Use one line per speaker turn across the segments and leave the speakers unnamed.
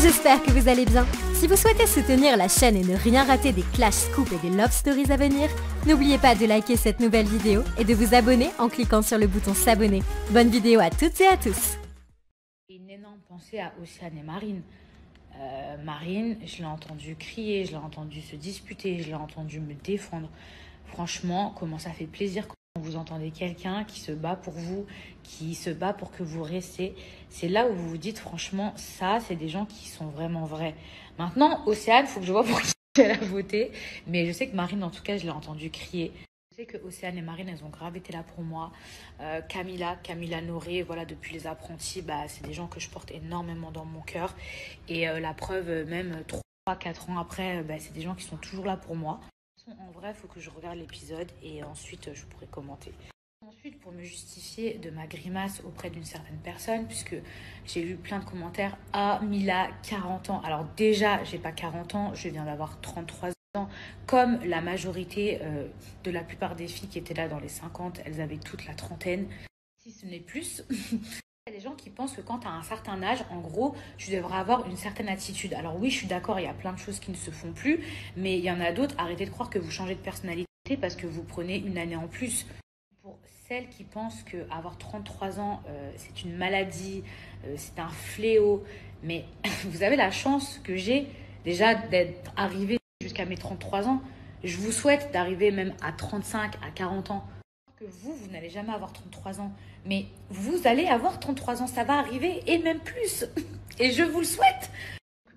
J'espère que vous allez bien. Si vous souhaitez soutenir la chaîne et ne rien rater des clash scoops et des love stories à venir, n'oubliez pas de liker cette nouvelle vidéo et de vous abonner en cliquant sur le bouton s'abonner. Bonne vidéo à toutes et à tous.
Une énorme pensée à Océane et Marine. Marine, je l'ai entendu crier, je l'ai entendu se disputer, je l'ai entendu me défendre. Franchement, comment ça fait plaisir quand vous entendez quelqu'un qui se bat pour vous, qui se bat pour que vous restiez. C'est là où vous vous dites, franchement, ça, c'est des gens qui sont vraiment vrais. Maintenant, Océane, il faut que je vois pour qui elle a voté. Mais je sais que Marine, en tout cas, je l'ai entendu crier. Je sais que Océane et Marine, elles ont grave été là pour moi. Camilla Noré, voilà, depuis les apprentis, c'est des gens que je porte énormément dans mon cœur. Et la preuve, même 3-4 ans après, c'est des gens qui sont toujours là pour moi. En vrai, il faut que je regarde l'épisode et ensuite je pourrai commenter. Ensuite, pour me justifier de ma grimace auprès d'une certaine personne, puisque j'ai lu plein de commentaires, Mila, 40 ans. Alors déjà, j'ai pas 40 ans, je viens d'avoir 33 ans. Comme la majorité de la plupart des filles qui étaient là dans les 50, elles avaient toute la trentaine, si ce n'est plus. Il y a des gens qui pensent que quand tu as un certain âge, en gros, tu devrais avoir une certaine attitude. Alors oui, je suis d'accord, il y a plein de choses qui ne se font plus, mais il y en a d'autres, arrêtez de croire que vous changez de personnalité parce que vous prenez une année en plus. Pour celles qui pensent qu'avoir 33 ans, c'est une maladie, c'est un fléau, mais vous avez la chance que j'ai déjà d'être arrivée jusqu'à mes 33 ans. Je vous souhaite d'arriver même à 35, à 40 ans. Que vous n'allez jamais avoir 33 ans, mais vous allez avoir 33 ans, ça va arriver, et même plus. Et je vous le souhaite.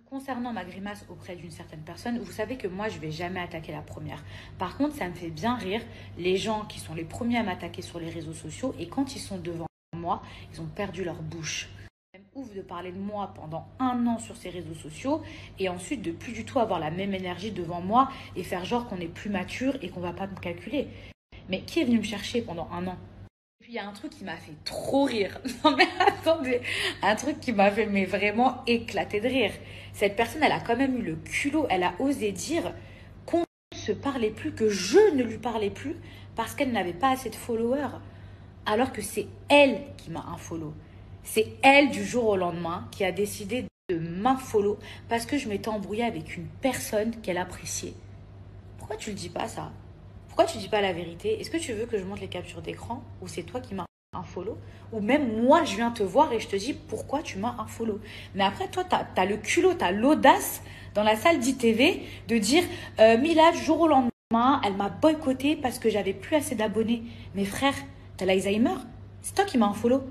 Concernant ma grimace auprès d'une certaine personne, vous savez que moi, je ne vais jamais attaquer la première. Par contre, ça me fait bien rire les gens qui sont les premiers à m'attaquer sur les réseaux sociaux, et quand ils sont devant moi, ils ont perdu leur bouche. Ça me ouf de parler de moi pendant 1 an sur ces réseaux sociaux, et ensuite de plus du tout avoir la même énergie devant moi, et faire genre qu'on est plus mature et qu'on ne va pas me calculer. Mais qui est venu me chercher pendant 1 an? Et puis il y a un truc qui m'a fait trop rire. Non mais attendez, un truc qui m'a fait mais vraiment éclater de rire. Cette personne, elle a quand même eu le culot, elle a osé dire qu'on ne se parlait plus, que je ne lui parlais plus parce qu'elle n'avait pas assez de followers. Alors que c'est elle qui m'a unfollow. C'est elle du jour au lendemain qui a décidé de m'unfollow parce que je m'étais embrouillée avec une personne qu'elle appréciait. Pourquoi tu le dis pas ça? Pourquoi tu dis pas la vérité? Est-ce que tu veux que je montre les captures d'écran ou c'est toi qui m'as unfollow? Ou même moi, je viens te voir et je te dis pourquoi tu m'as unfollow? Mais après, toi, tu as le culot, tu as l'audace dans la salle d'ITV de dire Mila, du jour au lendemain, elle m'a boycotté parce que j'avais plus assez d'abonnés. Mais frère, t'as l'Alzheimer? C'est toi qui m'as unfollow.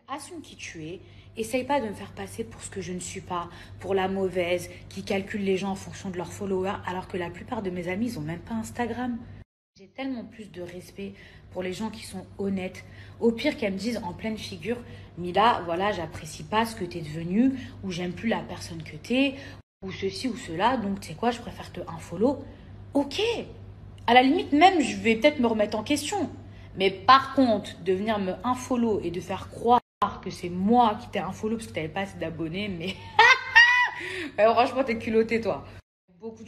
Assume qui tu es. Essaye pas de me faire passer pour ce que je ne suis pas, pour la mauvaise, qui calcule les gens en fonction de leurs followers, alors que la plupart de mes amis, ils n'ont même pas Instagram. J'ai tellement plus de respect pour les gens qui sont honnêtes. Au pire qu'elles me disent en pleine figure, Mila, voilà, j'apprécie pas ce que t'es devenue, ou j'aime plus la personne que t'es, ou ceci ou cela, donc tu sais quoi, je préfère te unfollow. Ok, à la limite même, je vais peut-être me remettre en question. Mais par contre, de venir me unfollow et de faire croire que c'est moi qui t'ai unfollow parce que t'avais pas assez d'abonnés, mais franchement, t'es culotté, toi. Beaucoup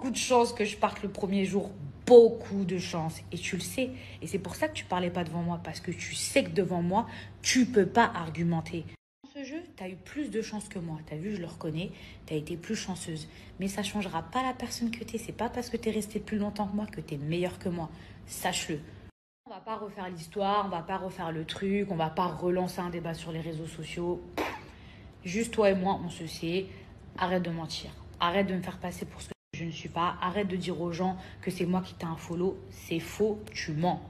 de chance que je parte le premier jour. Beaucoup de chance. Et tu le sais. Et c'est pour ça que tu parlais pas devant moi. Parce que tu sais que devant moi, tu peux pas argumenter. Dans ce jeu, tu as eu plus de chance que moi. Tu as vu, je le reconnais. Tu as été plus chanceuse. Mais ça changera pas la personne que tu es. C'est pas parce que tu es restée plus longtemps que moi que tu es meilleure que moi. Sache-le. On va pas refaire l'histoire. On va pas refaire le truc. On va pas relancer un débat sur les réseaux sociaux. Juste toi et moi, on se sait. Arrête de mentir. Arrête de me faire passer pour ce que je ne suis pas. Arrête de dire aux gens que c'est moi qui t'ai unfollow. C'est faux, tu mens.